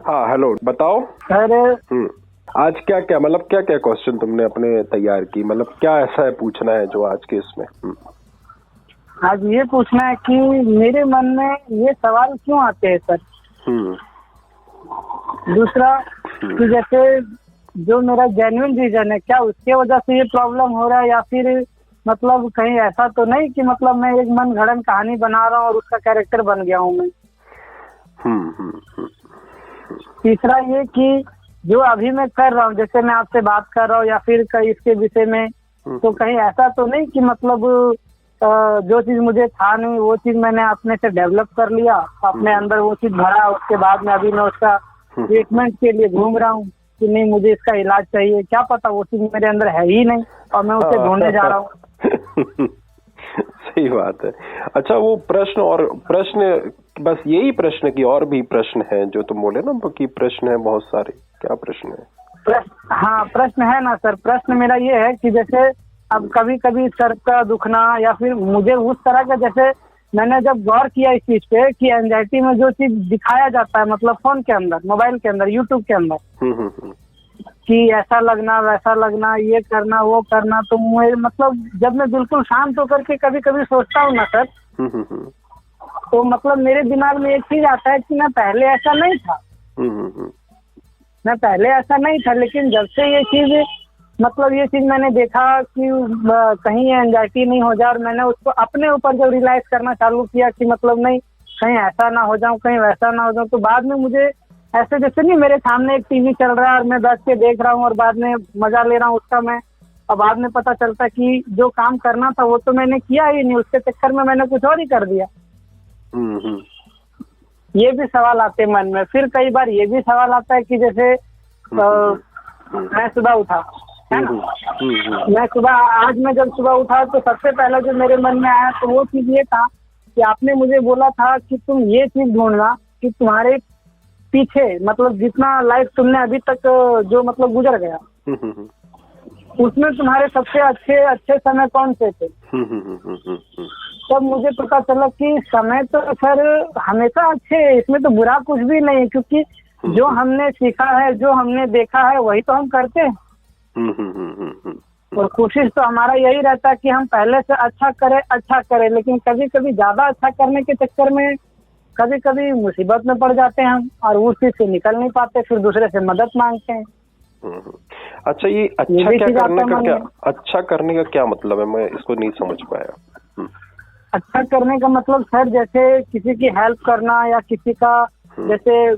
हाँ हेलो, बताओ सर। आज क्या क्या मतलब क्या क्या क्वेश्चन तुमने अपने तैयार की, मतलब क्या ऐसा है पूछना है जो आज के इसमें? आज ये पूछना है कि मेरे मन में ये सवाल क्यों आते हैं सर। दूसरा कि जैसे जो मेरा जेन्युइन रीजन है, क्या उसके वजह से ये प्रॉब्लम हो रहा है, या फिर मतलब कहीं ऐसा तो नहीं कि मतलब मैं एक मन घड़न कहानी बना रहा हूँ और उसका कैरेक्टर बन गया हूँ मैं। तीसरा ये कि जो अभी मैं कर रहा हूँ, जैसे मैं आपसे बात कर रहा हूँ या फिर कहीं इसके विषय में, तो कहीं ऐसा तो नहीं कि मतलब जो चीज मुझे था नहीं वो चीज मैंने अपने से डेवलप कर लिया, अपने अंदर वो चीज भरा, उसके बाद में अभी मैं उसका ट्रीटमेंट के लिए घूम रहा हूँ कि नहीं मुझे इसका इलाज चाहिए। क्या पता वो चीज मेरे अंदर है ही नहीं और मैं उसे ढूंढने जा रहा हूँ। सही बात है। अच्छा, वो प्रश्न बस यही प्रश्न की और भी प्रश्न है जो तुम बोले ना कि प्रश्न है बहुत सारे, क्या प्रश्न है? हाँ प्रश्न है ना सर। प्रश्न मेरा ये है कि जैसे अब कभी कभी सर का दुखना या फिर मुझे उस तरह का, जैसे मैंने जब गौर किया इस चीज पे कि एंजाइटी में जो चीज दिखाया जाता है मतलब फोन के अंदर, मोबाइल के अंदर, यूट्यूब के अंदर, कि ऐसा लगना वैसा लगना, ये करना वो करना, तो मुझे मतलब जब मैं बिल्कुल शांत होकर के कभी कभी सोचता हूँ ना सर, तो मतलब मेरे दिमाग में एक चीज आता है कि मैं पहले ऐसा नहीं था, मैं पहले ऐसा नहीं था, लेकिन जब से ये चीज मतलब ये चीज मैंने देखा कि कहीं एंजाइटी नहीं हो जाए, और मैंने उसको अपने ऊपर जब रियलाइज करना चालू किया कि मतलब नहीं कहीं ऐसा ना हो जाऊं, कहीं वैसा ना हो जाऊं, तो बाद में मुझे ऐसे जैसे नहीं मेरे सामने एक टीवी चल रहा है और मैं बैठ के देख रहा हूँ और बाद में मजा ले रहा हूँ उसका मैं, और बाद में पता चलता कि जो काम करना था वो तो मैंने किया ही नहीं, उसके चक्कर में मैंने कुछ और ही कर दिया। ये भी सवाल आते मन में। फिर कई बार ये भी सवाल आता है कि जैसे मैं सुबह उठा है ना, मैं आज मैं जब सुबह उठा तो सबसे पहले जो मेरे मन में आया तो वो चीज ये था कि आपने मुझे बोला था कि तुम ये चीज ढूंढना कि तुम्हारे पीछे मतलब जितना लाइफ तुमने अभी तक जो मतलब गुजर गया उसमें तुम्हारे सबसे अच्छे समय कौन से थे। तब मुझे पता चला कि समय तो सर हमेशा अच्छे है, इसमें तो बुरा कुछ भी नहीं है, क्योंकि जो हमने सीखा है, जो हमने देखा है वही तो हम करते हैं। और कोशिश तो हमारा यही रहता है कि हम पहले से अच्छा करें, लेकिन कभी कभी ज्यादा अच्छा करने के चक्कर में कभी कभी मुसीबत में पड़ जाते हैं हम, और उस चीज से निकल नहीं पाते, फिर दूसरे से मदद मांगते हैं। अच्छा, ये अच्छा करने का क्या मतलब है? मैं इसको नहीं समझ पाया। अच्छा करने का मतलब सर जैसे किसी की हेल्प करना, या किसी का जैसे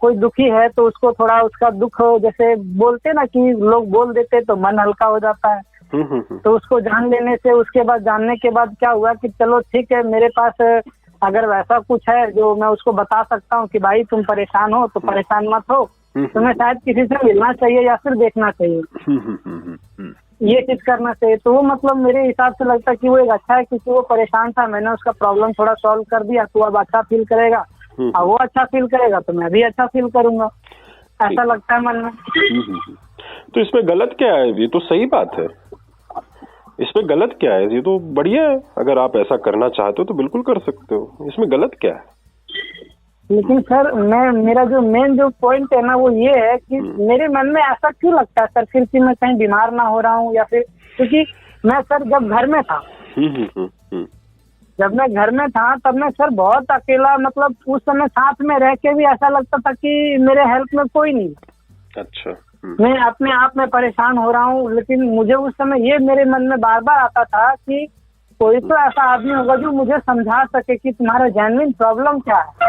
कोई दुखी है तो उसको थोड़ा उसका दुख जैसे बोलते ना कि लोग बोल देते तो मन हल्का हो जाता है, तो उसको जान लेने से उसके बाद जानने के बाद क्या हुआ कि चलो ठीक है मेरे पास अगर वैसा कुछ है जो मैं उसको बता सकता हूँ कि भाई तुम परेशान हो तो परेशान मत हो, तुम्हें शायद किसी से मिलना चाहिए या फिर देखना चाहिए, ये चीज करना चाहिए। तो वो मतलब मेरे हिसाब से लगता है कि वो एक अच्छा है, क्योंकि वो परेशान था, मैंने उसका प्रॉब्लम थोड़ा सॉल्व कर दिया तो अब अच्छा फील करेगा, और वो अच्छा फील करेगा तो मैं भी अच्छा फील करूंगा, ऐसा लगता है मन में। तो इसमें गलत क्या है? ये तो सही बात है, इसमें गलत क्या है? ये तो बढ़िया है, अगर आप ऐसा करना चाहते हो तो बिल्कुल कर सकते हो, इसमें गलत क्या है? लेकिन सर मेरा जो मेन जो पॉइंट है ना वो ये है कि मेरे मन में ऐसा क्यों लगता है सर फिर कि मैं कहीं बीमार ना हो रहा हूँ, या फिर क्योंकि मैं सर जब घर में था, जब मैं घर में था तब मैं सर बहुत अकेला, मतलब उस समय साथ में रह के भी ऐसा लगता था कि मेरे हेल्प में कोई नहीं। अच्छा। मैं अपने आप में परेशान हो रहा हूँ, लेकिन मुझे उस समय ये मेरे मन में बार बार आता था कि कोई तो ऐसा आदमी होगा जो मुझे समझा सके कि तुम्हारा जेन्युइन प्रॉब्लम क्या है।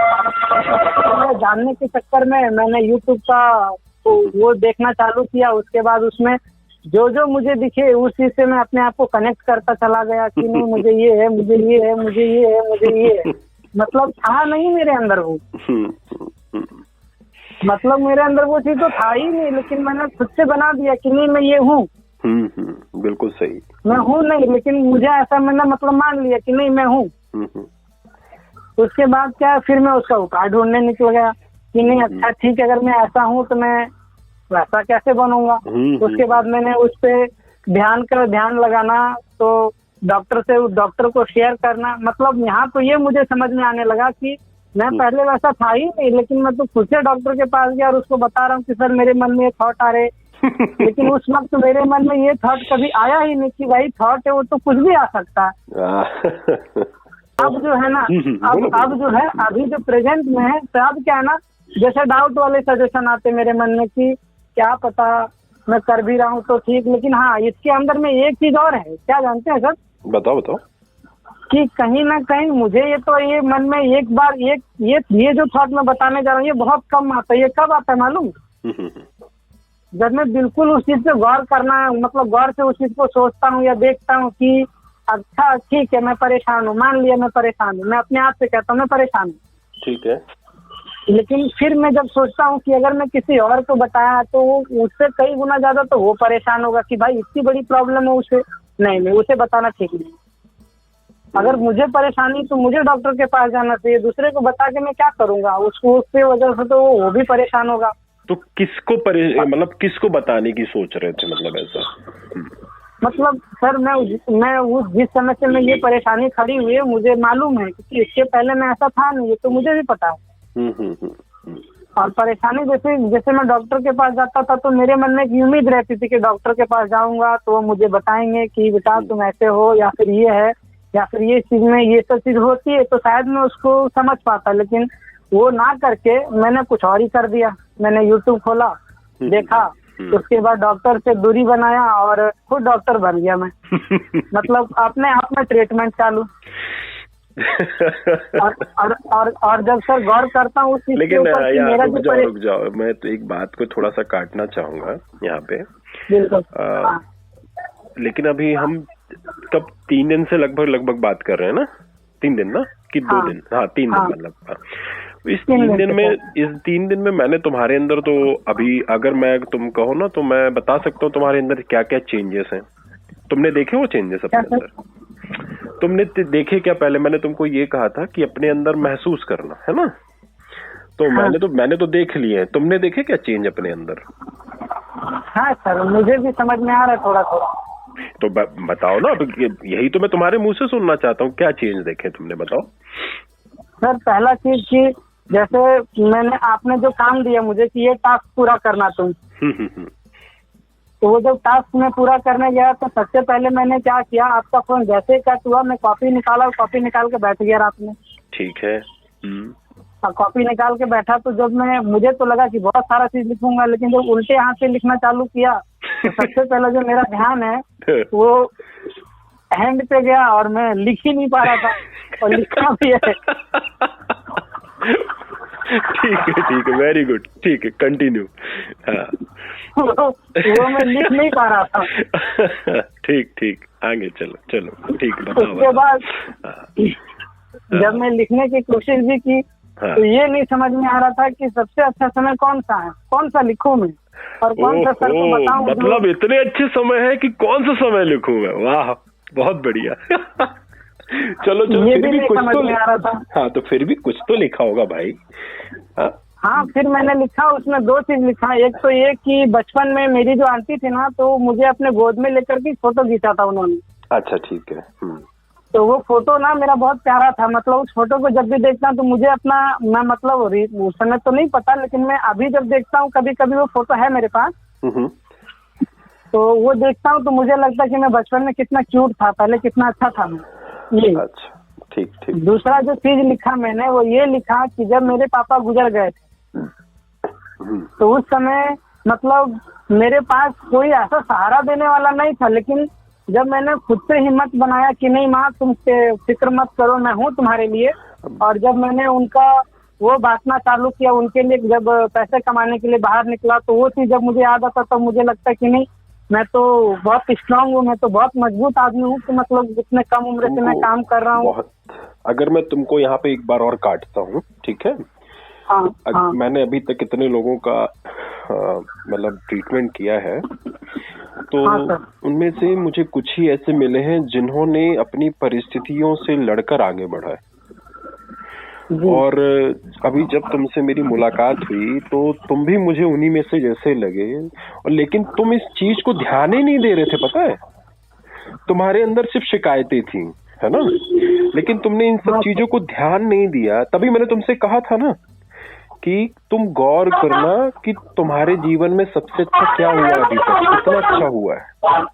तो मैं जानने के चक्कर में मैंने यूट्यूब का वो देखना चालू किया, उसके बाद उसमें जो जो मुझे दिखे उस चीज से मैं अपने आप को कनेक्ट करता चला गया कि नहीं मुझे ये है, मुझे ये है, मुझे ये है, मुझे ये है। मतलब था नहीं मेरे अंदर वो, मतलब मेरे अंदर वो चीज तो था ही नहीं, लेकिन मैंने खुद से बना दिया कि नहीं मैं ये हूँ। बिल्कुल सही, मैं हूँ नहीं, लेकिन मुझे ऐसा मैंने मतलब मान लिया कि नहीं मैं हूँ। उसके बाद क्या फिर मैं उसका उपाय ढूंढने निकल गया कि नहीं अच्छा ठीक है, अगर मैं ऐसा हूँ तो मैं वैसा कैसे बनूंगा। उसके बाद मैंने उस पे ध्यान लगाना, तो डॉक्टर को शेयर करना, मतलब यहाँ तो ये मुझे समझ में आने लगा कि मैं पहले वैसा था ही नहीं, लेकिन मैं तो खुद से डॉक्टर के पास गया और उसको बता रहा हूँ कि सर मेरे मन में ये थॉट आ रहे। लेकिन उस वक्त मेरे मन में ये थॉट कभी आया ही नहीं कि भाई थॉट है वो तो कुछ भी आ सकता है। अब जो है ना, अब जो है अभी जो प्रेजेंट में है, तो अब क्या है ना, जैसे डाउट वाले सजेशन आते मेरे मन में कि क्या पता मैं कर भी रहा हूँ तो ठीक, लेकिन हाँ इसके अंदर में एक चीज और है, क्या जानते हैं सर? बताओ। कि कहीं ना कहीं मुझे ये मन में एक बार ये जो थॉट मैं बताने जा रहा हूँ ये बहुत कम आता है। ये कब आता है मालूम? जब मैं बिल्कुल उस चीज पे गौर करना, मतलब गौर से उस चीज को सोचता हूँ या देखता हूँ कि अच्छा ठीक है मैं परेशान हूँ, मान लिया मैं परेशान हूँ, मैं अपने आप से कहता हूँ मैं परेशान हूँ, ठीक है। लेकिन फिर मैं जब सोचता हूँ कि अगर मैं किसी और को बताया तो उससे कई गुना ज्यादा तो वो परेशान होगा कि भाई इतनी बड़ी प्रॉब्लम है उसे, नहीं उसे बताना ठीक नहीं। अगर मुझे परेशानी तो मुझे डॉक्टर के पास जाना चाहिए, दूसरे को बता के मैं क्या करूंगा, उसको उसके वजह से तो वो भी परेशान होगा। तो मतलब किसको बताने की सोच रहे थे, मतलब ऐसा? मतलब सर मैं उस जिस समय से मैं ये परेशानी खड़ी हुई है मुझे मालूम है, क्योंकि इसके पहले मैं ऐसा था नहीं, ये तो मुझे भी पता है। और परेशानी जैसे मैं डॉक्टर के पास जाता था तो मेरे मन में एक उम्मीद रहती थी कि डॉक्टर के पास जाऊंगा तो वो मुझे बताएंगे कि बेटा तुम ऐसे हो, या फिर ये है, या फिर ये चीज में ये सब चीज होती है, तो शायद मैं उसको समझ पाता। लेकिन वो ना करके मैंने कुछ और ही कर दिया। मैंने यूट्यूब खोला, देखा, उसके बाद डॉक्टर से दूरी बनाया और खुद डॉक्टर बन गया मैं। मतलब अपने आप में ट्रीटमेंट चालू। और जब सर गौर करता हूँ उस चीज के ऊपर कि मेरा जो रुक जाओ, मैं तो एक बात को थोड़ा सा काटना चाहूंगा यहाँ पे। बिल्कुल। लेकिन अभी हम कब 3 दिन से लगभग बात कर रहे हैं ना? 3 दिन ना कि 2 दिन? हाँ 3 दिन मतलब। इस 3 दिन में मैंने तुम्हारे अंदर तो अभी अगर मैं तुम कहो ना तो मैं बता सकता हूँ तुम्हारे अंदर क्या क्या चेंजेस हैं। तुमने देखे वो चेंजेस अपने अंदर? तुमने देखे क्या? पहले मैंने तुमको ये कहा था कि अपने अंदर महसूस करना है ना, तो मैंने तो देख लिए हैं। तुमने देखे क्या चेंज अपने अंदर? हाँ सर मुझे भी समझ में आ रहा है थोड़ा थोड़ा। तो बताओ ना, यही तो मैं तुम्हारे मुंह से सुनना चाहता हूँ, क्या चेंज देखे तुमने, बताओ। सर पहला चीज कि जैसे मैंने आपने जो काम दिया मुझे कि ये टास्क पूरा करना तुम, तो वो जब टास्क में पूरा करने गया तो सबसे पहले मैंने क्या किया, आपका फोन जैसे कट हुआ मैं कॉपी निकाल के बैठ गया रात में। ठीक है। कॉपी निकाल के बैठा तो जब मुझे तो लगा कि बहुत सारा चीज लिखूंगा, लेकिन जब उल्टे हाथ से लिखना चालू किया तो सबसे पहले जो मेरा ध्यान है वो हैंड पे गया और मैं लिख ही नहीं पा रहा था, और लिखा भी है। ठीक है, वेरी गुड, ठीक है, कंटिन्यू। वो मैं लिख नहीं पा रहा था। ठीक, आगे चलो, ठीक। उसके बाद जब मैं लिखने की कोशिश भी की तो ये नहीं समझ में आ रहा था कि सबसे अच्छा समय कौन सा है, कौन सा लिखूं मैं और कौन सा सर को बताऊं। मतलब इतने अच्छे समय है कि कौन सा समय लिखूं मैं? वाह, बहुत बढ़िया। चलो ये फिर भी कुछ तो आ रहा था। हाँ, तो फिर भी कुछ तो लिखा होगा भाई। हाँ फिर मैंने लिखा, उसमें 2 चीज लिखा। एक तो ये कि बचपन में मेरी जो आंटी थी ना, तो मुझे अपने गोद में लेकर के फोटो खींचा था उन्होंने। अच्छा, ठीक है। तो वो फोटो ना मेरा बहुत प्यारा था। मतलब उस फोटो को जब भी देखता हूँ तो मुझे मैं मतलब उस समय तो नहीं पता, लेकिन मैं अभी जब देखता हूँ कभी कभी वो फोटो है मेरे पास, तो वो देखता हूँ तो मुझे लगता है कि मैं बचपन में कितना क्यूट था, पहले कितना अच्छा था मैं। ये अच्छा, ठीक। दूसरा जो चीज लिखा मैंने वो ये लिखा कि जब मेरे पापा गुजर गए थे तो उस समय मतलब मेरे पास कोई ऐसा सहारा देने वाला नहीं था, लेकिन जब मैंने खुद से हिम्मत बनाया कि नहीं माँ तुम फिक्र मत करो, मैं हूँ तुम्हारे लिए, और जब मैंने उनका वो बांटना चालू किया उनके लिए, जब पैसे कमाने के लिए बाहर निकला, तो वो चीज जब मुझे याद आता तो मुझे लगता कि नहीं मैं तो बहुत स्ट्रांग हूँ, मैं तो बहुत मजबूत आदमी हूँ, तो मतलब इतने कम उम्र से मैं काम कर रहा हूँ। अगर मैं तुमको यहाँ पे एक बार और काटता हूँ, ठीक है? हाँ। मैंने अभी तक कितने लोगों का मतलब ट्रीटमेंट किया है, तो उनमें से मुझे कुछ ही ऐसे मिले हैं जिन्होंने अपनी परिस्थितियों से लड़कर आगे बढ़ा है। और अभी जब तुमसे मेरी मुलाकात हुई तो तुम भी मुझे उन्हीं में से जैसे लगे, और लेकिन तुम इस चीज को ध्यान ही नहीं दे रहे थे, पता है? तुम्हारे अंदर सिर्फ शिकायतें थी, है ना? लेकिन तुमने इन सब चीजों को ध्यान नहीं दिया। तभी मैंने तुमसे कहा था ना कि तुम गौर करना कि तुम्हारे जीवन में सबसे अच्छा क्या हुआ अभी तक, कितना अच्छा हुआ है।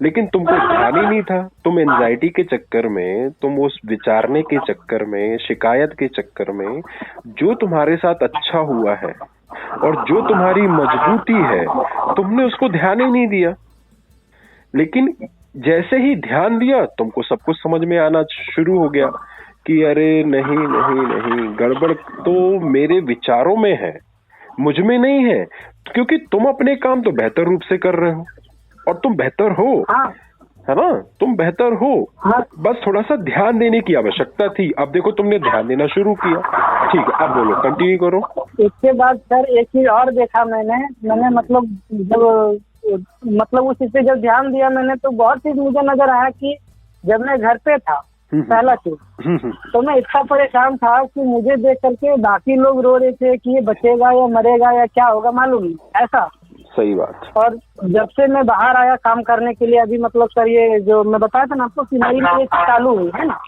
लेकिन तुमको ध्यान ही नहीं था। तुम एंजाइटी के चक्कर में, तुम उस विचारने के चक्कर में, शिकायत के चक्कर में, जो तुम्हारे साथ अच्छा हुआ है और जो तुम्हारी मजबूती है, तुमने उसको ध्यान ही नहीं दिया। लेकिन जैसे ही ध्यान दिया, तुमको सब कुछ समझ में आना शुरू हो गया कि अरे नहीं नहीं नहीं, गड़बड़ तो मेरे विचारों में है, मुझ में नहीं है। क्योंकि तुम अपने काम तो बेहतर रूप से कर रहे हो और तुम बेहतर हो, है ना? तुम बेहतर हो, बस थोड़ा सा ध्यान देने की आवश्यकता थी। अब देखो तुमने ध्यान देना शुरू किया। ठीक है, अब बोलो, कंटिन्यू करो। इसके बाद सर एक चीज और देखा मैंने मतलब जब उस चीज पे जब ध्यान दिया मैंने, तो बहुत चीज मुझे नजर आया कि जब मैं घर पे था पहला चीज, तो मैं इतना परेशान था कि मुझे देख करके बाकी लोग रो रहे थे कि ये बचेगा या मरेगा या क्या होगा मालूम नहीं, ऐसा। सही बात। और जब से मैं बाहर आया काम करने के लिए, अभी मतलब सर ये जो मैं बताया था ना आपको कि नई में चालू हुई है ना,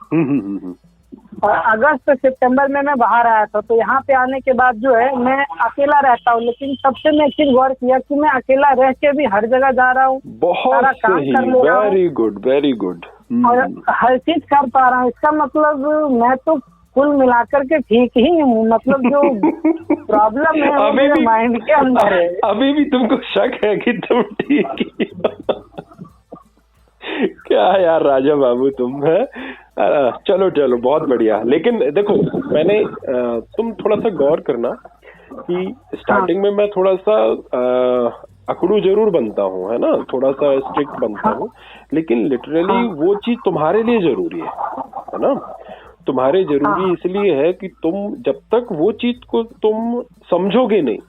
और अगस्त सितंबर में मैं बाहर आया था। तो यहाँ पे आने के बाद जो है मैं अकेला रहता हूँ, लेकिन तब से मैं एक चीज गौर किया कि मैं अकेला रह के भी हर जगह जा रहा हूँ, बहुत सही, वेरी गुड वेरी गुड, और हर चीज कर पा रहा हूँ। इसका मतलब मैं तो कुल मिलाकर के ठीक ही हूँ। मतलब जो प्रॉब्लम है वो मेरे माइंड के अंदर है। अभी भी तुमको शक है कि तुम ठीक ही क्या यार राजा बाबू तुम है। चलो चलो, बहुत बढ़िया। लेकिन देखो, मैंने तुम थोड़ा सा गौर करना कि स्टार्टिंग में मैं थोड़ा सा अकड़ू जरूर बनता हूँ, है ना, थोड़ा सा स्ट्रिक्ट बनता हूँ, लेकिन लिटरली वो चीज तुम्हारे लिए जरूरी है ना? तुम्हारे जरूरी इसलिए है कि तुम जब तक वो चीज को तुम समझोगे नहीं,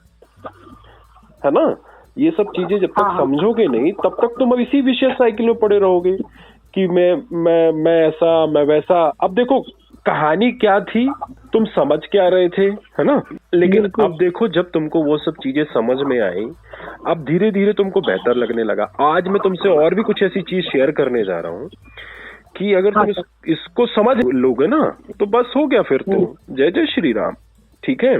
है ना, ये सब चीजें जब तक समझोगे नहीं, तब तक तुम अब इसी विशेष साइकिल में पड़े रहोगे कि मैं ऐसा, मैं वैसा। अब देखो कहानी क्या थी, तुम समझ क्या रहे थे, है ना? लेकिन अब देखो, जब तुमको वो सब चीजें समझ में आई, अब धीरे धीरे तुमको बेहतर लगने लगा। आज मैं तुमसे और भी कुछ ऐसी चीज शेयर करने जा रहा हूँ कि अगर तुम इसको समझ लोगे ना, तो बस हो गया फिर तो। जय जय श्री राम। ठीक है,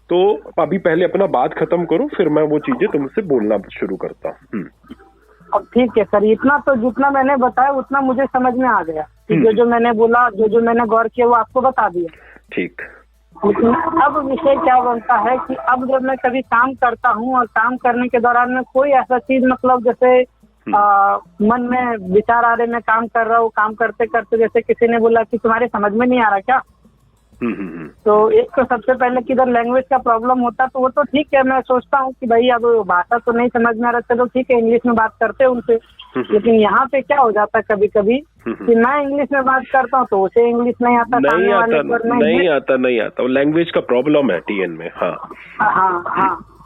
तो अभी पहले अपना बात खत्म करो, फिर मैं वो चीजें तुमसे बोलना शुरू करता हूँ। अब ठीक है सर, इतना तो जितना मैंने बताया उतना मुझे समझ में आ गया कि जो मैंने बोला, जो मैंने गौर किया वो आपको बता दिया। ठीक। लेकिन अब विषय क्या बनता है कि अब जब मैं कभी काम करता हूँ और काम करने के दौरान में कोई ऐसा चीज, मतलब जैसे मन में विचार आ रहे, मैं काम कर रहा हूँ, काम करते करते जैसे किसी ने बोला कि तुम्हारे समझ में नहीं आ रहा क्या, तो एक तो सबसे पहले किधर लैंग्वेज का प्रॉब्लम होता, तो वो तो ठीक है, मैं सोचता हूँ कि भाई अब भाषा तो नहीं समझ में आ रहा, चलो ठीक है इंग्लिश में बात करते हैं उनसे। लेकिन यहाँ पे क्या हो जाता है कभी कभी कि मैं इंग्लिश में बात करता हूँ तो उसे इंग्लिश नहीं आता, नहीं आता। वो लैंग्वेज का प्रॉब्लम है टीएन में। हाँ।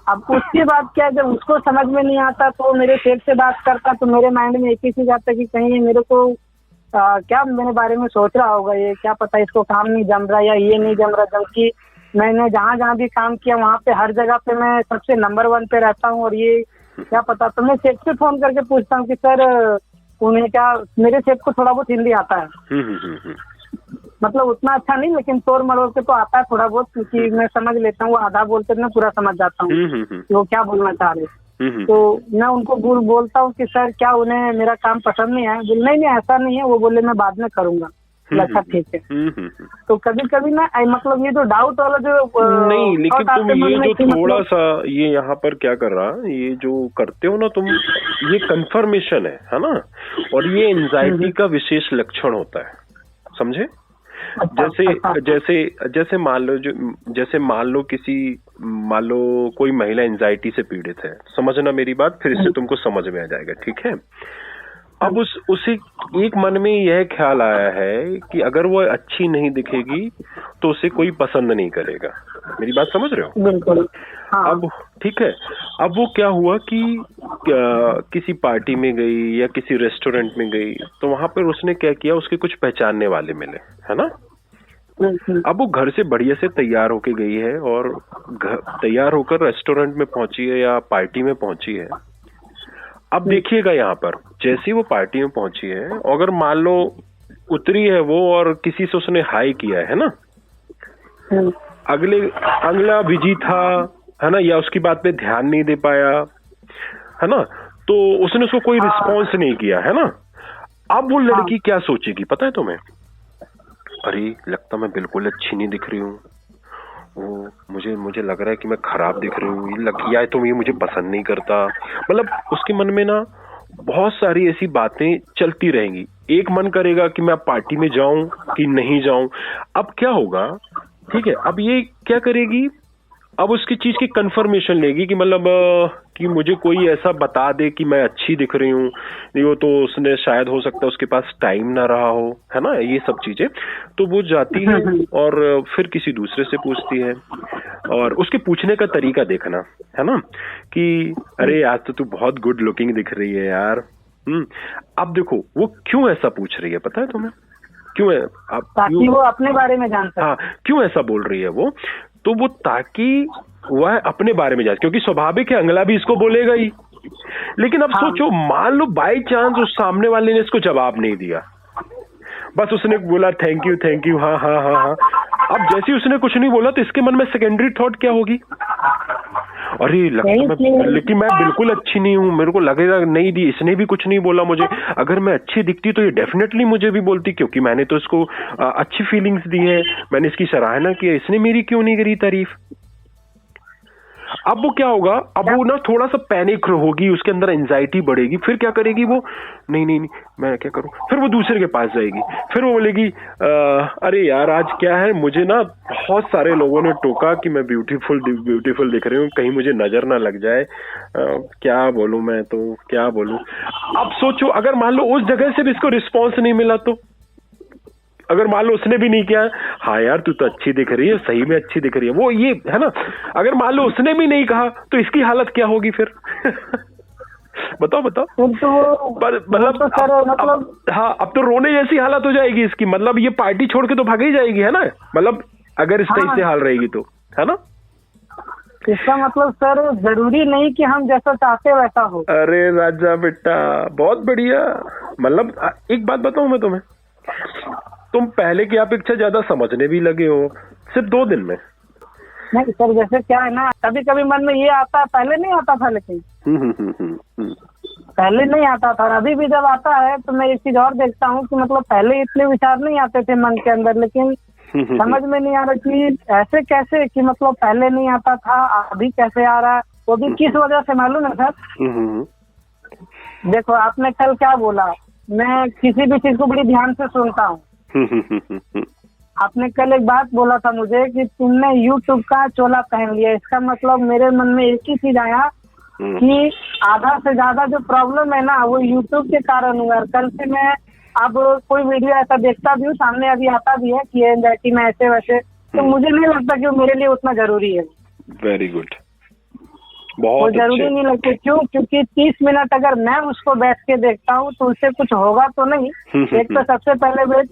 अब उसके बाद क्या, जब उसको समझ में नहीं आता तो मेरे सेठ से बात करता, तो मेरे माइंड में एक ही चीज आता कि कहीं ये मेरे को क्या मेरे बारे में सोच रहा होगा, ये क्या पता इसको काम नहीं जम रहा या ये नहीं जम रहा। जबकि मैंने जहाँ भी काम किया वहाँ पे हर जगह पे मैं सबसे नंबर 1 पे रहता हूँ, और ये क्या पता। तो मैं सेठ से फोन करके पूछता हूँ कि सर उन्हें क्या, मेरे सेठ को थोड़ा बहुत हिंदी आता है, मतलब उतना अच्छा नहीं, लेकिन तोड़ मरोड़ के तो आता है थोड़ा बहुत, क्योंकि मैं समझ लेता हूँ, वो आधा बोलते मैं पूरा समझ जाता हूँ वो क्या बोलना चाह रहे। तो मैं उनको बोलता हूँ कि सर क्या उन्हें मेरा काम पसंद नहीं है? बोले नहीं ऐसा नहीं है, वो बोले मैं बाद में करूंगा। अच्छा ठीक है। तो कभी कभी ना मतलब ये जो डाउट वाला जो नहीं, लेकिन तुम ये जो थोड़ा सा ये यहाँ पर क्या कर रहा, ये जो करते हो ना तुम, ये कंफर्मेशन है ना, और ये एंजाइटी का विशेष लक्षण होता है, समझे? जैसे मान लो कोई महिला एंजाइटी से पीड़ित है, समझना मेरी बात, फिर इससे तुमको समझ में आ जाएगा, ठीक है? अब उसे एक मन में यह ख्याल आया है कि अगर वो अच्छी नहीं दिखेगी तो उसे कोई पसंद नहीं करेगा। मेरी बात समझ रहे हो? बिल्कुल। हाँ। अब ठीक है, अब वो क्या हुआ कि किसी पार्टी में गई या किसी रेस्टोरेंट में गई, तो वहां पर उसने क्या किया, उसके कुछ पहचानने वाले मिले, है ना? अब वो घर से बढ़िया से तैयार होके गई है और तैयार होकर रेस्टोरेंट में पहुंची है या पार्टी में पहुंची है। अब देखिएगा यहाँ पर, जैसे ही वो पार्टी में पहुंची है, अगर मान लो उतरी है वो और किसी से उसने हाई किया है ना, अगला बिजी था, है ना, या उसकी बात पे ध्यान नहीं दे पाया, है ना, तो उसने उसको कोई रिस्पॉन्स नहीं किया, है ना। अब वो लड़की क्या सोचेगी पता है तुम्हें? अरे लगता मैं बिल्कुल अच्छी नहीं दिख रही हूँ, वो मुझे लग रहा है कि मैं खराब दिख रही हूँ, या तो ये मुझे पसंद नहीं करता। मतलब उसके मन में ना बहुत सारी ऐसी बातें चलती रहेंगी। एक मन करेगा कि मैं पार्टी में जाऊं कि नहीं जाऊं। अब क्या होगा, ठीक है, अब ये क्या करेगी, अब उसकी चीज की कंफर्मेशन लेगी कि मतलब कि मुझे कोई ऐसा बता दे कि मैं अच्छी दिख रही हूँ। वो तो उसने शायद हो सकता है उसके पास टाइम ना रहा हो, है ना, ये सब चीजें। तो वो जाती है और फिर किसी दूसरे से पूछती है, और उसके पूछने का तरीका देखना, है ना, कि अरे आज तो तू बहुत गुड लुकिंग दिख रही है यार। अब देखो वो क्यों ऐसा पूछ रही है पता है तुम्हें? क्यों है? ताकि वो अपने बारे में जान सके। हाँ, क्यों ऐसा बोल रही है वो? तो वो ताकि वह अपने बारे में जाए, क्योंकि स्वाभाविक है अगला भी इसको बोलेगा ही। लेकिन अब सोचो, मान लो बाई चांस उस सामने वाले ने इसको जवाब नहीं दिया, बस उसने बोला थैंक यू, हाँ हाँ हाँ हाँ। अब जैसे उसने कुछ नहीं बोला तो इसके मन में सेकेंडरी थॉट क्या होगी? अरे लेकिन मैं बिल्कुल अच्छी नहीं हूँ, मेरे को लगेगा नहीं दी, इसने भी कुछ नहीं बोला मुझे। अगर मैं अच्छी दिखती तो ये डेफिनेटली मुझे भी बोलती, क्योंकि मैंने तो इसको अच्छी फीलिंग्स दी है, मैंने इसकी सराहना की है, इसने मेरी क्यों नहीं करी तारीफ? अब वो क्या होगा, अब वो ना थोड़ा सा पैनिक होगी, उसके अंदर एंजाइटी बढ़ेगी। फिर क्या करेगी वो, नहीं मैं क्या करूं? फिर वो दूसरे के पास जाएगी, फिर वो बोलेगी अरे यार आज क्या है, मुझे ना बहुत सारे लोगों ने टोका कि मैं ब्यूटीफुल दिख रही हूँ, कहीं मुझे नजर ना लग जाए, क्या बोलूं मैं, तो क्या बोलूं। अब सोचो अगर मान लो उस जगह से भी इसको रिस्पॉन्स नहीं मिला, तो अगर मान लो उसने भी नहीं किया, हाँ यार तू तो अच्छी दिख रही है, सही में अच्छी दिख रही है, वो ये है ना, अगर मान लो उसने भी नहीं कहा तो इसकी हालत क्या होगी फिर? बताओ पर मतलब हाँ, अब तो रोने जैसी हालत हो जाएगी इसकी। मतलब ये पार्टी छोड़ के तो भाग ही जाएगी, है ना, मतलब अगर इस टाइप से हाल रहेगी तो, है ना। इसका मतलब सर जरूरी नहीं कि हम जैसा चाहते वैसा हो। अरे राजा बेटा बहुत बढ़िया। मतलब एक बात बताऊं मैं तुम्हें, तुम पहले की अपेक्षा ज्यादा समझने भी लगे हो सिर्फ 2 दिन में। नहीं सर, जैसे क्या है ना, कभी कभी मन में ये आता है, पहले नहीं आता था, लेकिन पहले नहीं आता था, अभी भी जब आता है तो मैं एक चीज और देखता हूँ कि मतलब पहले इतने विचार नहीं आते थे मन के अंदर, लेकिन समझ में नहीं आ रहा कि ऐसे कैसे, कि मतलब पहले नहीं आता था अभी कैसे आ रहा है। वो भी किस वजह से मालूम है सर? देखो आपने कल क्या बोला, मैं किसी भी चीज को बड़ी ध्यान से सुनता हूँ। आपने कल एक बात बोला था मुझे कि तुमने YouTube का चोला पहन लिया, इसका मतलब मेरे मन में एक ही चीज आया कि आधा से ज्यादा जो प्रॉब्लम है ना वो YouTube के कारण हुआ। कल से मैं अब कोई वीडियो ऐसा देखता भी हूँ, सामने अभी आता भी है कि एंजाइटी में ऐसे वैसे, तो मुझे नहीं लगता कि वो मेरे लिए उतना जरूरी है। वेरी गुड, बहुत वो जरूरी नहीं लगता। क्यों? क्योंकि 30 मिनट अगर मैं उसको बैठ के देखता हूँ तो उससे कुछ होगा तो नहीं। एक तो सबसे पहले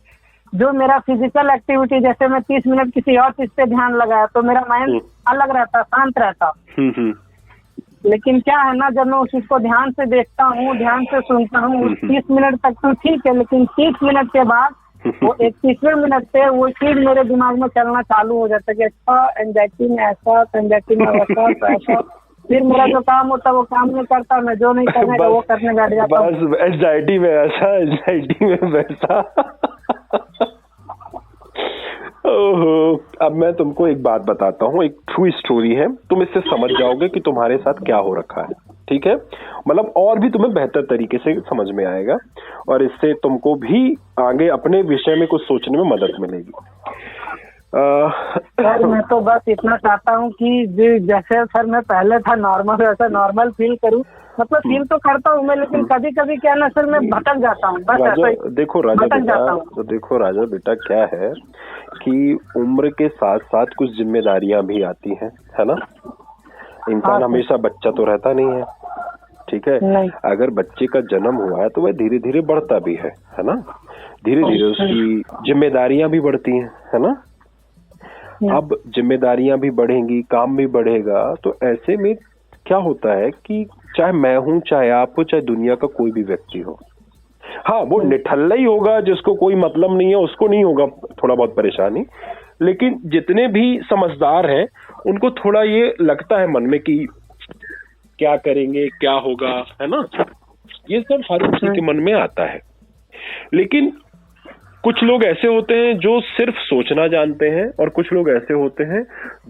जो मेरा फिजिकल एक्टिविटी, जैसे मैं 30 मिनट किसी और चीज पे ध्यान लगाया तो मेरा माइंड अलग रहता, शांत रहता। लेकिन क्या है ना, जब मैं उस चीज को ध्यान से देखता हूँ, ध्यान से सुनता हूँ, उस 30 मिनट तक तो ठीक है, लेकिन 30 मिनट के बाद वो 31वें मिनट पे वो चीज मेरे दिमाग में चलना चालू हो जाता है कि अच्छा एंजाइटी में ऐसा, एंजाइटी में वैसा, तो ऐसा। फिर मेरा जो काम होता है वो काम नहीं करता, मैं जो नहीं करने का वो करने बैठ जाता हूँ। बस एंजाइटी में ऐसा, एंजाइटी में वैसा। ओहो, अब मैं तुमको एक बात बताता हूँ, एक ट्रू स्टोरी है, तुम इससे समझ जाओगे कि तुम्हारे साथ क्या हो रखा है, ठीक है। मतलब और भी तुम्हें बेहतर तरीके से समझ में आएगा और इससे तुमको भी आगे अपने विषय में कुछ सोचने में मदद मिलेगी। सर मैं तो बस इतना चाहता हूँ कि जैसे सर मैं पहले था नॉर्मल, वैसा नॉर्मल फील करूँ। मतलब फील तो करता हूँ मैं, लेकिन कभी कभी क्या ना सर, मैं भटक जाता हूँ। बस ऐसा ही देखो राजा बेटा क्या है कि उम्र के साथ साथ कुछ जिम्मेदारियां भी आती हैं, है ना। इंसान हमेशा बच्चा तो रहता नहीं है, ठीक है। अगर बच्चे का जन्म हुआ है तो वह धीरे धीरे बढ़ता भी है ना, धीरे धीरे उसकी जिम्मेदारियां भी बढ़ती हैं, है ना। अब जिम्मेदारियां भी बढ़ेंगी, काम भी बढ़ेगा, तो ऐसे में क्या होता है कि चाहे मैं हूं, चाहे आप हो, चाहे दुनिया का कोई भी व्यक्ति हो, हाँ वो निठल्ला ही होगा, जिसको कोई मतलब नहीं है उसको नहीं होगा थोड़ा बहुत परेशानी, लेकिन जितने भी समझदार हैं उनको थोड़ा ये लगता है मन में कि क्या करेंगे, क्या होगा, है ना, ये सब हर किसी के मन में आता है। लेकिन कुछ लोग ऐसे होते हैं जो सिर्फ सोचना जानते हैं, और कुछ लोग ऐसे होते हैं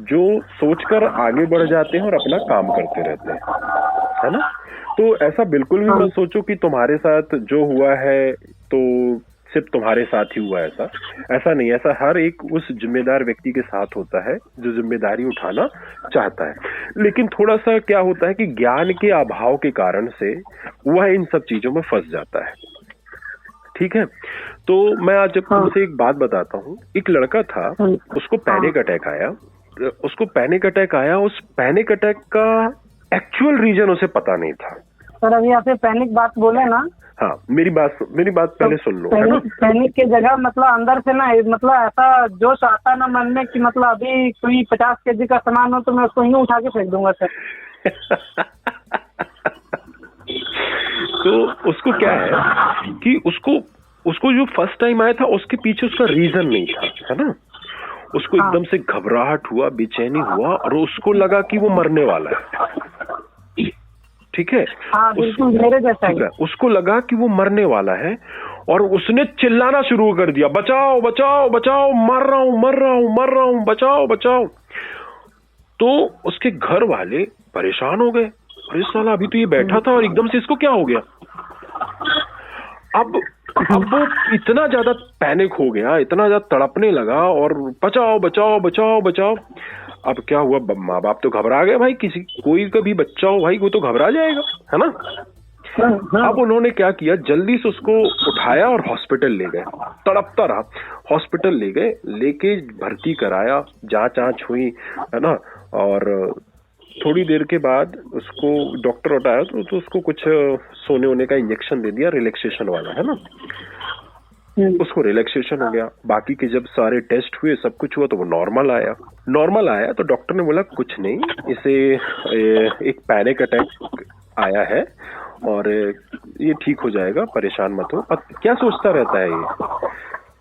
जो सोचकर आगे बढ़ जाते हैं और अपना काम करते रहते हैं, है ना। तो ऐसा बिल्कुल भी मत सोचो कि तुम्हारे साथ जो हुआ है तो सिर्फ तुम्हारे साथ ही हुआ, ऐसा नहीं। ऐसा हर एक उस जिम्मेदार व्यक्ति के साथ होता है जो जिम्मेदारी उठाना चाहता है। लेकिन थोड़ा सा क्या होता है कि ज्ञान के अभाव के कारण से वह इन सब चीजों में फंस जाता है। ठीक है, तो मैं आज तुमसे एक बात बताता हूँ। एक लड़का था, उसको पैनिक अटैक आया। उस पैनिक अटैक का एक्चुअल रीजन उसे पता नहीं था। सर अभी आपने पैनिक बात बोले ना, हाँ मेरी बात पहले सुन लो। पैनिक के जगह मतलब अंदर से ना, मतलब ऐसा जोश आता ना मन में कि मतलब अभी कोई 50 केजी का सामान हो तो मैं उसको यूं उठा के फेंक दूंगा सर। तो उसको क्या है कि उसको जो फर्स्ट टाइम आया था उसके पीछे उसका रीजन नहीं था, है ना। उसको एकदम से घबराहट हुआ, बेचैनी हुआ, और उसको लगा कि वो मरने वाला है। ठीक है, मेरे जैसा ही। उसको लगा कि वो मरने वाला है, और उसने चिल्लाना शुरू कर दिया, बचाओ बचाओ बचाओ, मर रहा हूं, बचाओ बचाओ। तो उसके घर वाले परेशान हो गए, अरे साला अभी तो ये बैठा था और एकदम से इसको क्या हो गया। अब वो इतना ज्यादा पैनिक हो गया, इतना ज्यादा तड़पने लगा, और बचाओ बचाओ बचाओ बचाओ। अब क्या हुआ, माँ बाप तो घबरा गए भाई, कोई का भी बच्चा हो भाई वो तो घबरा जाएगा, है ना। अब उन्होंने क्या किया, जल्दी से उसको उठाया और हॉस्पिटल ले गए। तड़पता रहा, हॉस्पिटल ले गए, लेके भर्ती कराया, जांच हुई, है ना। और थोड़ी देर के बाद उसको डॉक्टर उठाया तो उसको कुछ सोने होने का इंजेक्शन दे दिया, रिलैक्सेशन वाला, है ना। उसको रिलैक्सेशन हो गया। बाकी के जब सारे टेस्ट हुए, सब कुछ हुआ, तो वो नॉर्मल आया। तो डॉक्टर ने बोला कुछ नहीं, इसे एक पैनिक अटैक आया है और ये ठीक हो जाएगा, परेशान मत हो। क्या सोचता रहता है ये।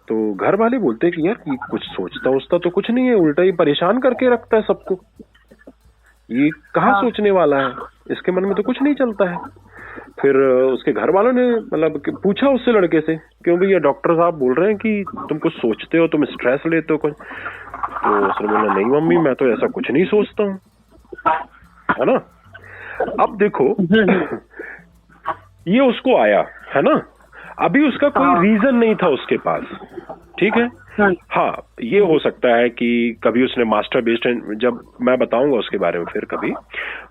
तो घर वाले बोलते कि यार ये कुछ सोचता तो कुछ नहीं है, उल्टा ही परेशान करके रखता है सबको, ये कहाँ सोचने वाला है, इसके मन में तो कुछ नहीं चलता है। फिर उसके घर वालों ने मतलब पूछा उससे, लड़के से, क्यों भैया डॉक्टर साहब बोल रहे हैं कि तुम कुछ सोचते हो, तुम स्ट्रेस लेते हो कुछ। तो उसने बोला नहीं मम्मी, मैं तो ऐसा कुछ नहीं सोचता हूँ, है ना। अब देखो ये उसको आया, है ना, अभी उसका कोई रीजन नहीं था उसके पास, ठीक है। हाँ ये हो सकता है कि कभी उसने मास्टरबेशन, जब मैं बताऊंगा उसके बारे में फिर कभी,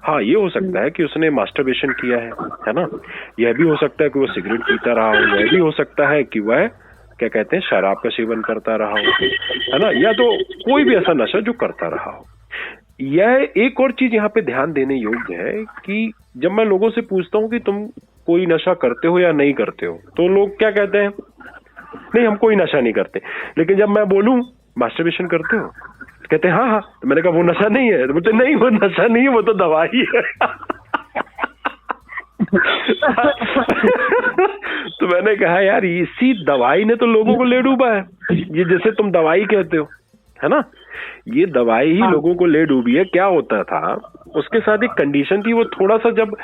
हाँ ये हो सकता है कि उसने मास्टरबेशन किया है ना। यह भी हो सकता है कि वो सिगरेट पीता रहा हो, यह भी हो सकता है कि वह क्या कहते हैं शराब का सेवन करता रहा हो, है ना, या तो कोई भी ऐसा नशा जो करता रहा हो। यह एक और चीज यहाँ पे ध्यान देने योग्य है कि जब मैं लोगों से पूछता हूँ कि तुम कोई नशा करते हो या नहीं करते हो, तो लोग क्या कहते हैं, नहीं हम कोई नशा नहीं करते। लेकिन जब मैं बोलूं मास्टरबेशन करते हो, तो कहते हैं हाँ। तो मैंने कहा वो नशा नहीं है, तो बोलते नहीं वो नशा नहीं है, वो तो दवाई है। तो मैंने कहा यार इसी दवाई ने तो लोगों को ले डूबा है, ये जैसे तुम दवाई कहते हो, है ना, ये दवाई ही लोगों को ले डूबी है। क्या होता था उसके साथ एक कंडीशन थी, वो थोड़ा सा जब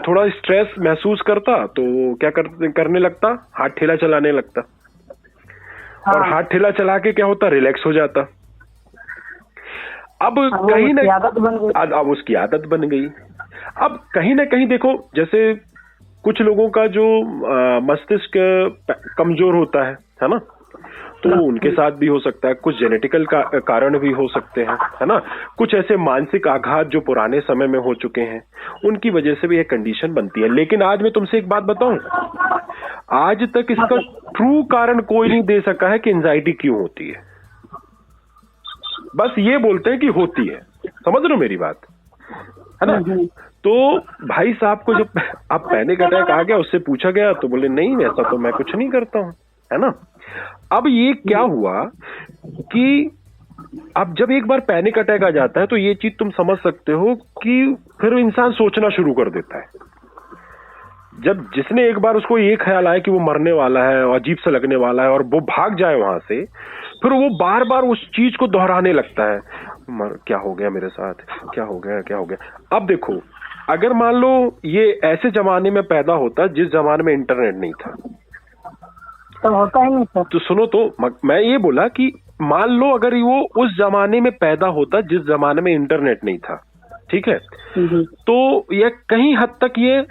थोड़ा स्ट्रेस महसूस करता तो क्या करने लगता, हाथ ठेला चलाने लगता, और हाथ ठेला चला के क्या होता, रिलैक्स हो जाता। अब कहीं ना अब उसकी आदत बन गई। अब कहीं ना कहीं देखो, जैसे कुछ लोगों का जो मस्तिष्क कमजोर होता है ना, तो उनके साथ भी हो सकता है, कुछ जेनेटिकल कारण भी हो सकते हैं, है ना, कुछ ऐसे मानसिक आघात जो पुराने समय में हो चुके हैं, उनकी वजह से भी यह कंडीशन बनती है। लेकिन आज मैं तुमसे एक बात बताऊं, आज तक इसका ट्रू कारण कोई नहीं दे सका है कि एंजाइटी क्यों होती है। बस ये बोलते हैं कि होती है, समझ रहे हो मेरी बात, है ना। तो भाई साहब को जब अब पैनिक अटैक आ गया, उससे पूछा गया तो बोले नहीं ऐसा तो मैं कुछ नहीं करता हूं, है ना। अब ये क्या हुआ कि अब जब एक बार पैनिक अटैक आ जाता है तो ये चीज तुम समझ सकते हो कि फिर इंसान सोचना शुरू कर देता है। जब जिसने एक बार उसको ये ख्याल आया कि वो मरने वाला है और अजीब सा लगने वाला है और वो भाग जाए वहां से, फिर वो बार बार उस चीज को दोहराने लगता है, क्या हो गया मेरे साथ, क्या हो गया, क्या हो गया। अब देखो, अगर मान लो ये ऐसे जमाने में पैदा होता जिस जमाने में इंटरनेट नहीं था, तो होता ही नहीं सर। तो सुनो, तो मैं ये बोला कि मान लो अगर वो उस जमाने में पैदा होता जिस जमाने में इंटरनेट नहीं था, ठीक है, तो ये कहीं हद तक ये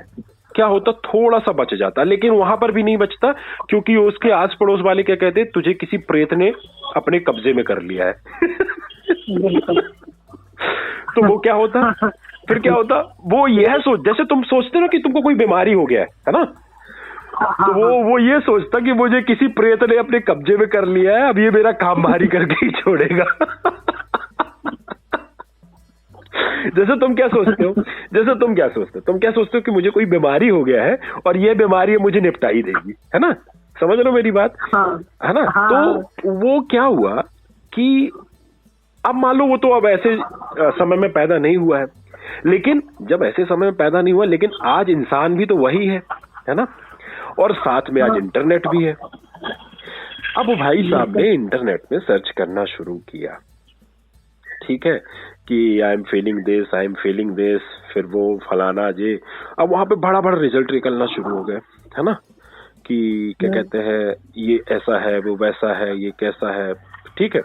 क्या होता, थोड़ा सा बच जाता, लेकिन वहां पर भी नहीं बचता, क्योंकि उसके आस पड़ोस वाले क्या कहते, तुझे किसी प्रेत ने अपने कब्जे में कर लिया है। तो वो क्या होता, फिर क्या होता, वो यह सोच, जैसे तुम सोचते ना कि तुमको कोई बीमारी हो गया है ना, तो वो ये सोचता कि मुझे किसी प्रेत ने अपने कब्जे में कर लिया है, अब ये मेरा काम भारी करके ही छोड़ेगा। जैसे तुम क्या सोचते हो, तुम क्या सोचते हो कि मुझे कोई बीमारी हो गया है और ये बीमारी मुझे निपटा ही देगी, है ना, समझ लो मेरी बात, है ना। तो वो क्या हुआ कि अब मान लो वो तो अब ऐसे समय में पैदा नहीं हुआ है, लेकिन जब ऐसे समय में पैदा नहीं हुआ, लेकिन आज इंसान भी तो वही है ना, और साथ में आज इंटरनेट भी है। अब भाई साहब ने इंटरनेट में सर्च करना शुरू किया, ठीक है, कि आई एम फीलिंग दिस, फिर वो फलाना जे, अब वहां पे बड़ा बड़ा रिजल्ट निकलना शुरू हो गए, है ना, कि क्या कहते हैं, ये ऐसा है, वो वैसा है, ये कैसा है, ठीक है,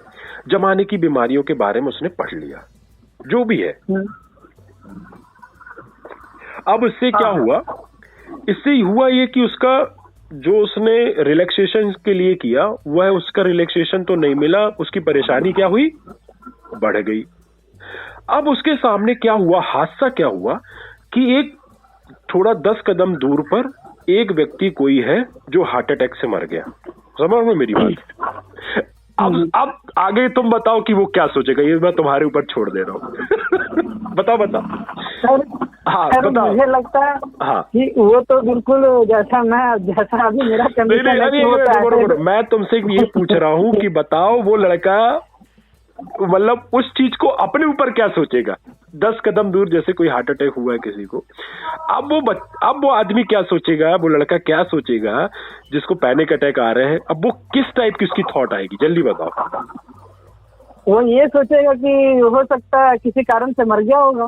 जमाने की बीमारियों के बारे में उसने पढ़ लिया, जो भी है। अब इससे क्या हुआ, इससे हुआ ये कि उसका जो उसने रिलैक्सेशन के लिए किया, वह उसका रिलैक्सेशन तो नहीं मिला, उसकी परेशानी क्या हुई, बढ़ गई। अब उसके सामने क्या हुआ, हादसा क्या हुआ कि एक थोड़ा 10 कदम दूर पर एक व्यक्ति कोई है जो हार्ट अटैक से मर गया, समझ में मेरी बात। अब आगे तुम बताओ कि वो क्या सोचेगा, ये मैं तुम्हारे ऊपर छोड़ दे रहा हूँ। बताओ सर, हाँ बताओ। मुझे लगता है हाँ कि वो तो बिल्कुल जैसा अभी मेरा कंडीशन, मैं तुमसे ये पूछ रहा हूँ कि बताओ वो लड़का मतलब उस चीज को अपने ऊपर क्या सोचेगा। 10 कदम दूर जैसे कोई हार्ट अटैक हुआ है किसी को, अब वो आदमी क्या सोचेगा, वो लड़का क्या सोचेगा जिसको पैनिक अटैक आ रहे हैं, अब वो किस टाइप की उसकी थॉट आएगी, जल्दी बताओ। वो ये सोचेगा कि हो सकता है किसी कारण से मर गया होगा।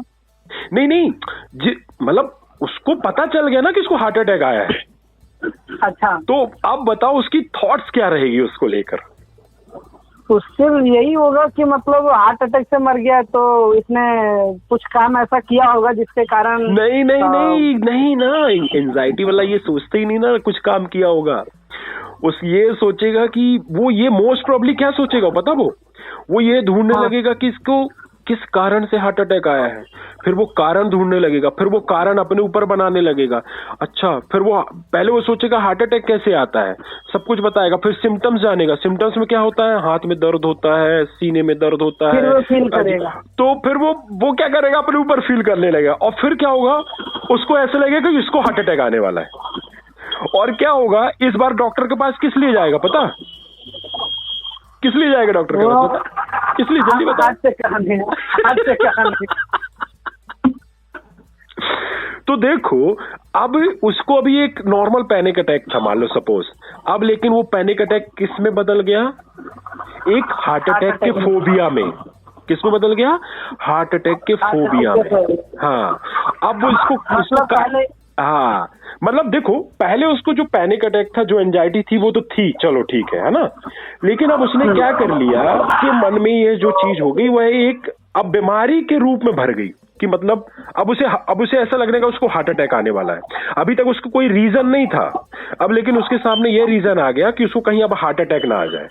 नहीं, मतलब उसको पता चल गया ना कि उसको हार्ट अटैक आया है। अच्छा, तो अब बताओ उसकी थॉट्स क्या रहेगी उसको लेकर। उसके यही होगा कि मतलब हार्ट अटैक से मर गया तो इसने कुछ काम ऐसा किया होगा जिसके कारण। नहीं ना, एंजाइटी वाला ये सोचते ही नहीं ना कुछ काम किया होगा। उस ये सोचेगा कि वो ये मोस्ट प्रोबेबली क्या सोचेगा पता, वो ये ढूंढने लगेगा कि इसको किस कारण से हार्ट अटैक आया है, फिर वो कारण ढूंढने लगेगा, फिर वो कारण अपने ऊपर बनाने लगेगा। अच्छा, फिर वो पहले वो सोचेगा हार्ट अटैक कैसे आता है, सब कुछ बताएगा, फिर सिम्टम्स जानेगा, सिम्टम्स में क्या होता है, हाथ में दर्द होता है, सीने में दर्द होता है, वो फील करेगा। तो फिर वो क्या करेगा, अपने ऊपर फील करने लगेगा, और फिर क्या होगा, उसको ऐसे लगेगा कि इसको हार्ट अटैक आने वाला है। और क्या होगा, इस बार डॉक्टर के पास किस लिए जाएगा पता, किस लिए जाएगा डॉक्टर के पास पता, किस लिए, जल्दी बता। हाथ से कहानी। तो देखो, अब उसको अभी एक नॉर्मल पैनिक अटैक था मान लो सपोज, अब लेकिन वो पैनिक अटैक किस में बदल गया, एक हार्ट अटैक के फोबिया में। किस में बदल गया, हार्ट अटैक के फोबिया में। हाँ, अब वो इसको हाँ, मतलब देखो, पहले उसको जो पैनिक अटैक था, जो एंजाइटी थी, वो तो थी, चलो ठीक है ना, लेकिन अब उसने क्या कर लिया कि मन में ये जो चीज हो गई वह एक अब बीमारी के रूप में भर गई, कि मतलब अब उसे ऐसा लगने का उसको हार्ट अटैक आने वाला है। अभी तक उसको कोई रीजन नहीं था, अब लेकिन उसके सामने ये रीजन आ गया कि उसको कहीं अब हार्ट अटैक ना आ जाए।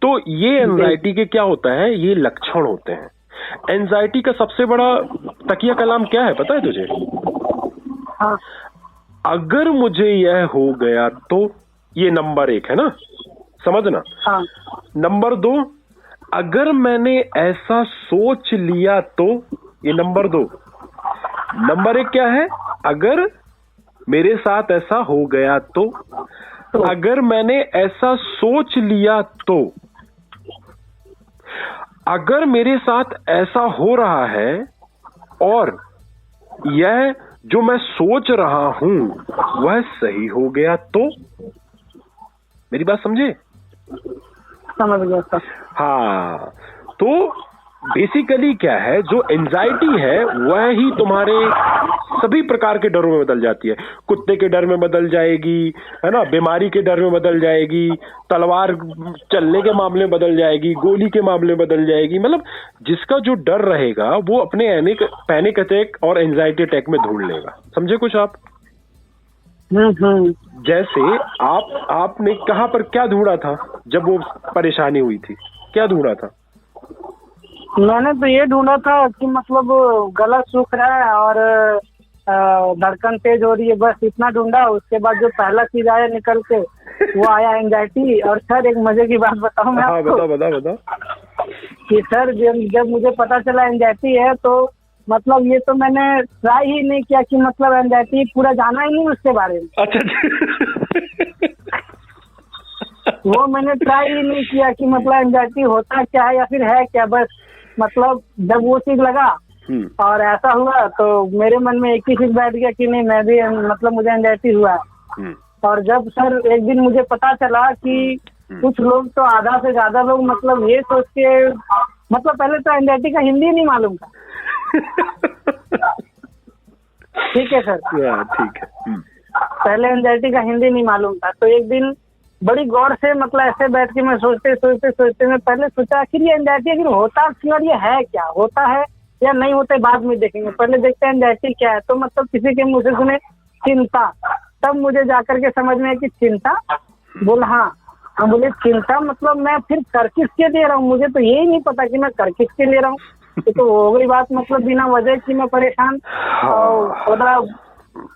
तो ये एंजाइटी के क्या होता है, ये लक्षण होते हैं। एंजाइटी का सबसे बड़ा तकिया कलाम क्या है पता है तुझे? हाँ। अगर मुझे यह हो गया तो, ये नंबर 1 है ना, समझना। हाँ। नंबर 2, अगर मैंने ऐसा सोच लिया तो, ये नंबर 2। नंबर 1 क्या है, अगर मेरे साथ ऐसा हो गया तो, अगर मैंने ऐसा सोच लिया तो, अगर मेरे साथ ऐसा हो रहा है और यह जो मैं सोच रहा हूं वह सही हो गया तो? मेरी बात समझे? समझ गया सर। हाँ, तो बेसिकली क्या है, जो एंजाइटी है वह ही तुम्हारे सभी प्रकार के डरों में बदल जाती है। कुत्ते के डर में बदल जाएगी, है ना, बीमारी के डर में बदल जाएगी, तलवार चलने के मामले में बदल जाएगी, गोली के मामले में बदल जाएगी। मतलब जिसका जो डर रहेगा वो अपने पैनिक अटैक और एंजाइटी अटैक में ढूंढ लेगा। समझे कुछ आप? जैसे आपने कहाँ पर क्या ढूंढा था जब वो परेशानी हुई थी? क्या ढूंढा था? मैंने तो ये ढूंढा था कि मतलब गला सूख रहा है और धड़कन तेज हो रही है, बस इतना ढूंढा। उसके बाद जो पहला चीज आया निकल के वो आया एंजाइटी। और सर एक मजे की बात बताऊं मैं आपको? बता कि सर जब मुझे पता चला एंजाइटी है तो मतलब ये तो मैंने ट्राई ही नहीं किया कि मतलब एंजाइटी पूरा जाना ही नहीं उसके बारे में। अच्छा वो मैंने ट्राई ही नहीं किया कि मतलब एंजाइटी होता क्या है या फिर है क्या। बस मतलब जब वो चीज लगा और ऐसा हुआ तो मेरे मन में एक ही चीज बैठ गया कि नहीं मैं भी मतलब मुझे एंजाइटी हुआ है। और जब सर एक दिन मुझे पता चला कि कुछ लोग तो आधा से ज्यादा लोग मतलब ये सोच के मतलब पहले तो एंजाइटी का हिंदी नहीं मालूम था। ठीक है सर, ठीक है। पहले एंजाइटी का हिंदी नहीं मालूम था। तो एक दिन बड़ी गौर से मतलब ऐसे बैठ के मैं सोचते मैं पहले सोचा आखिर ये एंजाइटी आखिर होता क्यों, ये है क्या, होता है या नहीं होता है बाद में देखेंगे, पहले देखते हैं एंजाइटी क्या है। तो मतलब किसी के मुंह से सुने चिंता, तब मुझे जाकर के समझ में आया कि चिंता। बोल हाँ, हम बोले चिंता मतलब मैं फिर कर किसके ले रहा हूँ, मुझे तो यही नहीं पता कि मैं कर किसके ले रहा हूँ। तो हो गई बात मतलब बिना वजह की मैं परेशान और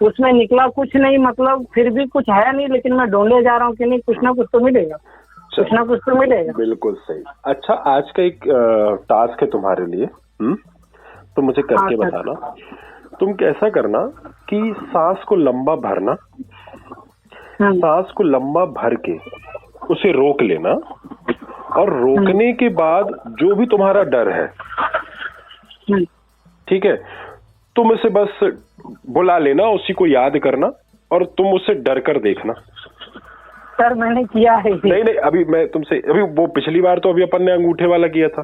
उसमें निकला कुछ नहीं, मतलब फिर भी कुछ है नहीं, लेकिन मैं ढूंढे जा रहा हूँ कि नहीं कुछ ना कुछ तो मिलेगा, कुछ ना कुछ तो मिलेगा। बिल्कुल सही। अच्छा, आज का एक टास्क है तुम्हारे लिए, तो मुझे करके बताना। तुम कैसा करना कि सांस को लंबा भरना, सांस को लंबा भर के उसे रोक लेना और रोकने के बाद जो भी तुम्हारा डर है, ठीक है, तुम उसे बस बुला लेना, उसी को याद करना और तुम उसे डर कर देखना। सर मैंने किया है। नहीं, अभी मैं तुमसे अभी वो पिछली बार तो अभी अपन ने अंगूठे वाला किया था,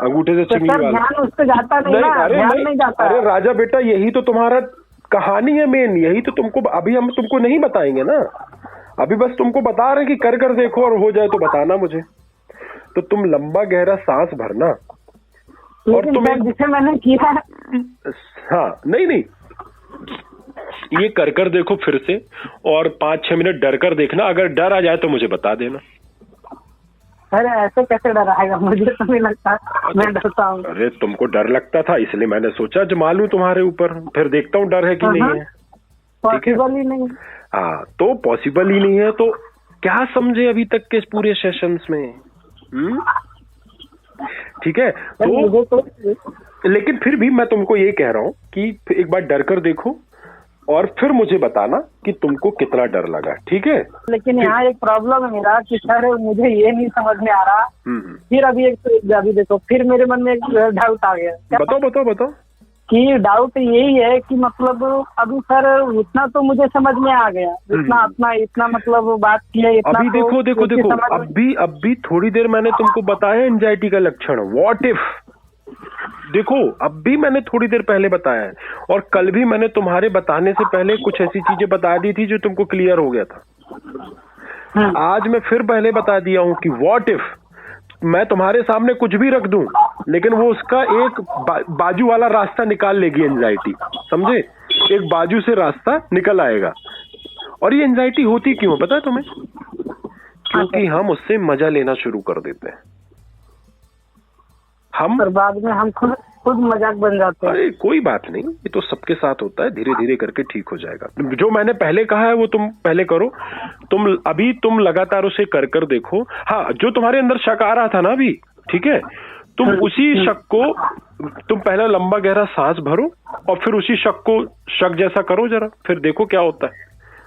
अंगूठे से चिंगली वाला। ध्यान उस पे जाता नहीं ना, ध्यान नहीं जाता। अरे राजा बेटा, यही तो तुम्हारा कहानी है मेन, यही तो तुमको अभी हम तुमको नहीं बताएंगे ना, अभी बस तुमको बता रहे कि कर देखो और हो जाए तो बताना मुझे। तो तुम लंबा गहरा सांस भरना और तुम जिसे मैंने किया। हाँ, नहीं, ये कर देखो फिर से और 5-6 मिनट डर कर देखना, अगर डर आ जाए तो मुझे बता देना। अरे ऐसे कैसे डर आएगा, मुझे तो नहीं लगता मैं डरता हूँ। अरे तुमको डर लगता था इसलिए मैंने सोचा जमा लूं तुम्हारे ऊपर, फिर देखता हूँ डर है कि नहीं है। पॉसिबल ही नहीं। हाँ, तो पॉसिबल ही नहीं है तो क्या समझे अभी तक के इस पूरे सेशंस में? ठीक है, तो लेकिन फिर भी मैं तुमको ये कह रहा हूँ कि एक बार डर कर देखो और फिर मुझे बताना कि तुमको कितना डर लगा, ठीक है? लेकिन यहाँ एक प्रॉब्लम है मेरा कि सर मुझे ये नहीं समझ में आ रहा। फिर अभी देखो फिर मेरे मन में एक डाउट आ गया। बताओ कि डाउट यही है कि मतलब अभी सर उतना तो मुझे समझ में आ गया, इतना मतलब बात की है इतना। अभी देखो अभी थोड़ी देर मैंने तुमको बताया एंजाइटी का लक्षण, व्हाट इफ। देखो अब भी मैंने थोड़ी देर पहले बताया है और कल भी मैंने तुम्हारे बताने से पहले कुछ ऐसी चीजें बता दी थी जो तुमको क्लियर हो गया था। आज मैं फिर पहले बता दिया हूं कि व्हाट इफ मैं तुम्हारे सामने कुछ भी रख दूं लेकिन वो उसका एक बाजू वाला रास्ता निकाल लेगी एंजाइटी, समझे? एक बाजू से रास्ता निकल आएगा। और ये एंजाइटी होती क्यों पता है तुम्हें? क्योंकि हम उससे मजा लेना शुरू कर देते हैं, हम बाद में हम खुद मजाक बन जाते हैं। अरे कोई बात नहीं, ये तो सबके साथ होता है, धीरे धीरे करके ठीक हो जाएगा। जो मैंने पहले कहा है वो तुम पहले करो, तुम लगातार उसे कर देखो। हाँ, जो तुम्हारे अंदर शक आ रहा था ना अभी, ठीक है, तुम उसी शक को तुम पहला लंबा गहरा सांस भरो और फिर उसी शक को शक जैसा करो जरा, फिर देखो क्या होता है।